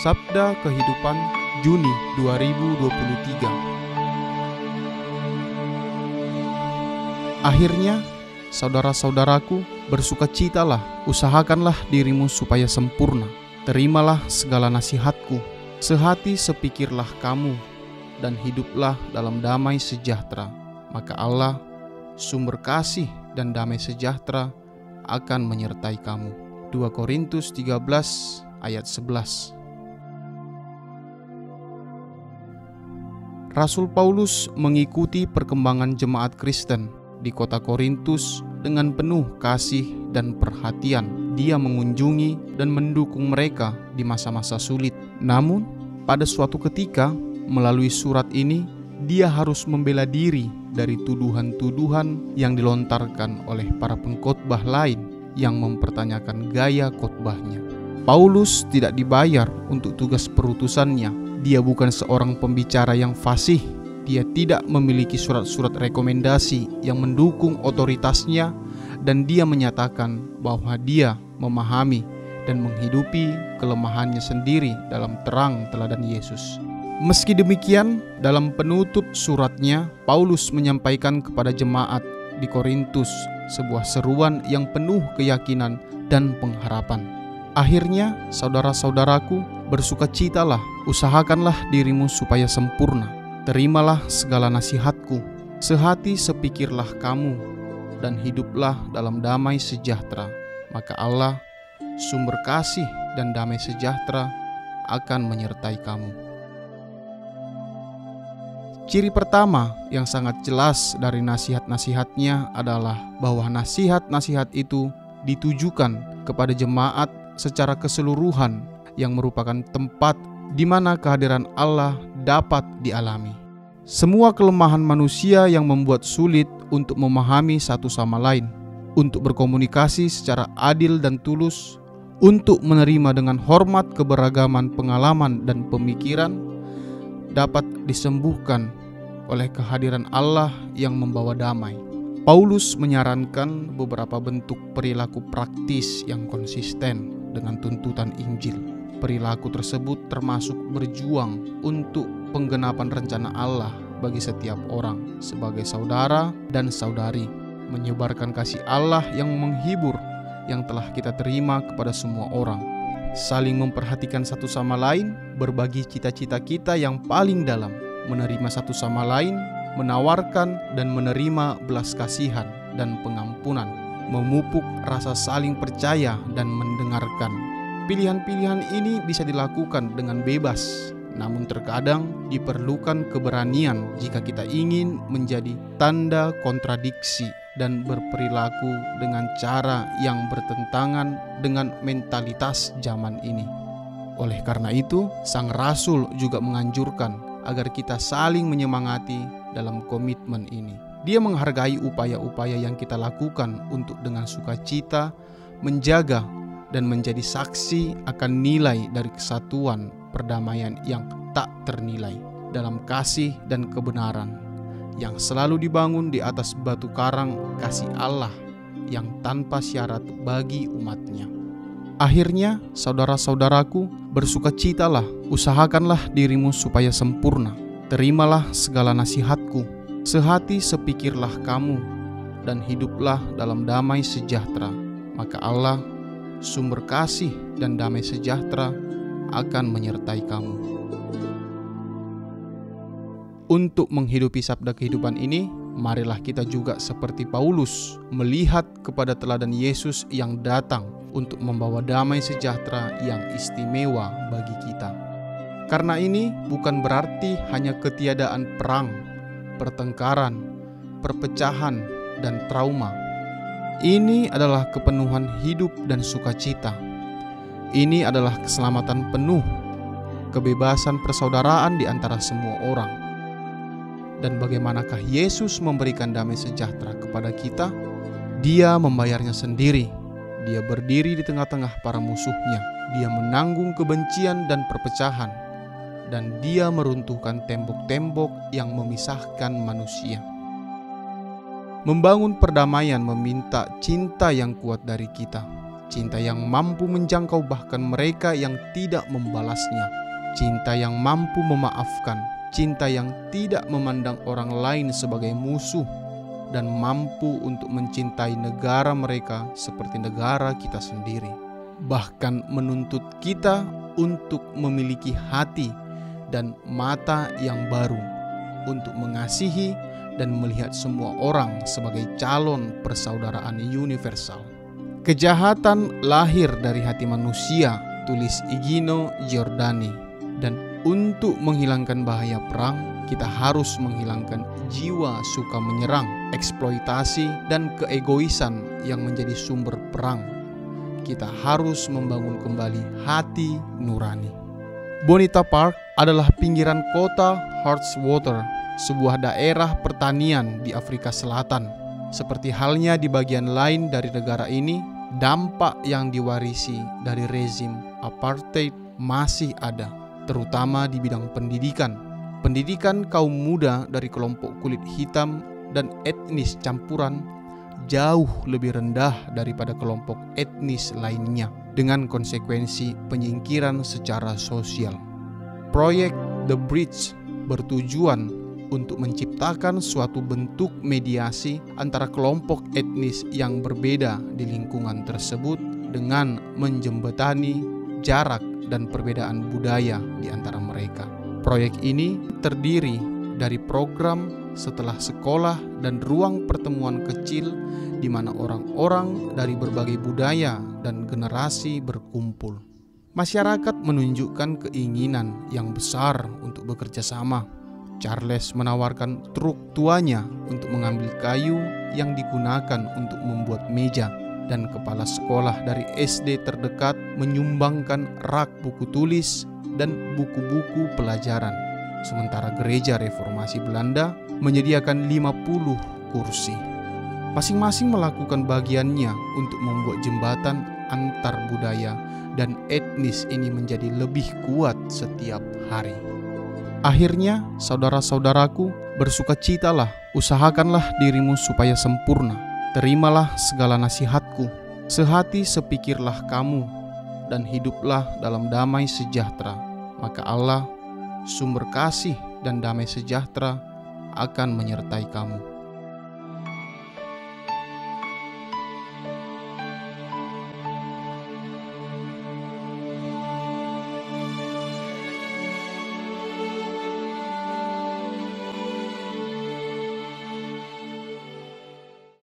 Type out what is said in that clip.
Sabda Kehidupan Juni 2023. Akhirnya, saudara-saudaraku, bersukacitalah, usahakanlah dirimu supaya sempurna. Terimalah segala nasihatku, sehati sepikirlah kamu, dan hiduplah dalam damai sejahtera. Maka Allah, sumber kasih dan damai sejahtera, akan menyertai kamu. 2 Korintus 13 ayat 11. Rasul Paulus mengikuti perkembangan jemaat Kristen di kota Korintus dengan penuh kasih dan perhatian. Dia mengunjungi dan mendukung mereka di masa-masa sulit. Namun, pada suatu ketika, melalui surat ini, dia harus membela diri dari tuduhan-tuduhan yang dilontarkan oleh para pengkhotbah lain yang mempertanyakan gaya khotbahnya. Paulus tidak dibayar untuk tugas perutusannya. Dia bukan seorang pembicara yang fasih. Dia tidak memiliki surat-surat rekomendasi yang mendukung otoritasnya, dan dia menyatakan bahwa dia memahami dan menghidupi kelemahannya sendiri dalam terang teladan Yesus. Meski demikian, dalam penutup suratnya, Paulus menyampaikan kepada jemaat di Korintus sebuah seruan yang penuh keyakinan dan pengharapan. Akhirnya, saudara-saudaraku, bersukacitalah, usahakanlah dirimu supaya sempurna. Terimalah segala nasihatku, sehati sepikirlah kamu, dan hiduplah dalam damai sejahtera. Maka Allah, sumber kasih dan damai sejahtera, akan menyertai kamu. Ciri pertama yang sangat jelas dari nasihat-nasihatnya adalah bahwa nasihat-nasihat itu ditujukan kepada jemaat secara keseluruhan, yang merupakan tempat di mana kehadiran Allah dapat dialami. Semua kelemahan manusia yang membuat sulit untuk memahami satu sama lain, untuk berkomunikasi secara adil dan tulus, untuk menerima dengan hormat keberagaman pengalaman dan pemikiran, dapat disembuhkan oleh kehadiran Allah yang membawa damai. Paulus menyarankan beberapa bentuk perilaku praktis yang konsisten dengan tuntutan Injil. Perilaku tersebut termasuk berjuang untuk penggenapan rencana Allah bagi setiap orang sebagai saudara dan saudari, menyebarkan kasih Allah yang menghibur yang telah kita terima kepada semua orang, saling memperhatikan satu sama lain, berbagi cita-cita kita yang paling dalam, menerima satu sama lain, menawarkan dan menerima belas kasihan dan pengampunan, memupuk rasa saling percaya dan mendengarkan. Pilihan-pilihan ini bisa dilakukan dengan bebas, namun terkadang diperlukan keberanian jika kita ingin menjadi tanda kontradiksi dan berperilaku dengan cara yang bertentangan dengan mentalitas zaman ini. Oleh karena itu, Sang Rasul juga menganjurkan agar kita saling menyemangati dalam komitmen ini. Dia menghargai upaya-upaya yang kita lakukan untuk dengan sukacita menjaga dan menjadi saksi akan nilai dari kesatuan perdamaian yang tak ternilai dalam kasih dan kebenaran, yang selalu dibangun di atas batu karang kasih Allah yang tanpa syarat bagi umatnya. Akhirnya, saudara-saudaraku, bersukacitalah, usahakanlah dirimu supaya sempurna. Terimalah segala nasihatku, sehati sepikirlah kamu, dan hiduplah dalam damai sejahtera. Maka Allah, sumber kasih dan damai sejahtera, akan menyertai kamu. Untuk menghidupi sabda kehidupan ini, marilah kita juga seperti Paulus melihat kepada teladan Yesus yang datang untuk membawa damai sejahtera yang istimewa bagi kita. Karena ini bukan berarti hanya ketiadaan perang, pertengkaran, perpecahan, dan trauma. Ini adalah kepenuhan hidup dan sukacita. Ini adalah keselamatan penuh, kebebasan persaudaraan di antara semua orang. Dan bagaimanakah Yesus memberikan damai sejahtera kepada kita? Dia membayarnya sendiri. Dia berdiri di tengah-tengah para musuhnya. Dia menanggung kebencian dan perpecahan. Dan dia meruntuhkan tembok-tembok yang memisahkan manusia. Membangun perdamaian meminta cinta yang kuat dari kita. cinta yang mampu menjangkau bahkan mereka yang tidak membalasnya, cinta yang mampu memaafkan, cinta yang tidak memandang orang lain sebagai musuh, dan mampu untuk mencintai negara mereka seperti negara kita sendiri. Bahkan menuntut kita untuk memiliki hati dan mata yang baru untuk mengasihi dan melihat semua orang sebagai calon persaudaraan universal. Kejahatan lahir dari hati manusia, tulis Igino Giordani. Dan untuk menghilangkan bahaya perang, kita harus menghilangkan jiwa suka menyerang, eksploitasi, dan keegoisan yang menjadi sumber perang. Kita harus membangun kembali hati nurani. Bonita Park adalah pinggiran kota Hartswater, sebuah daerah pertanian di Afrika Selatan. Seperti halnya di bagian lain dari negara ini, dampak yang diwarisi dari rezim apartheid masih ada, terutama di bidang pendidikan. Pendidikan kaum muda dari kelompok kulit hitam dan etnis campuran jauh lebih rendah daripada kelompok etnis lainnya, dengan konsekuensi penyingkiran secara sosial. Proyek The Bridge bertujuan untuk menciptakan suatu bentuk mediasi antara kelompok etnis yang berbeda di lingkungan tersebut dengan menjembatani jarak dan perbedaan budaya di antara mereka. Proyek ini terdiri dari program setelah sekolah dan ruang pertemuan kecil di mana orang-orang dari berbagai budaya dan generasi berkumpul. Masyarakat menunjukkan keinginan yang besar untuk bekerja sama. Charles menawarkan truk tuanya untuk mengambil kayu yang digunakan untuk membuat meja, dan kepala sekolah dari SD terdekat menyumbangkan rak buku tulis dan buku-buku pelajaran. Sementara gereja reformasi Belanda menyediakan 50 kursi. Masing-masing melakukan bagiannya untuk membuat jembatan antar budaya dan etnis ini menjadi lebih kuat setiap hari. Akhirnya, saudara-saudaraku, bersukacitalah, usahakanlah dirimu supaya sempurna. Terimalah segala nasihatku, sehati sepikirlah kamu, dan hiduplah dalam damai sejahtera. Maka Allah, sumber kasih dan damai sejahtera, akan menyertai kamu.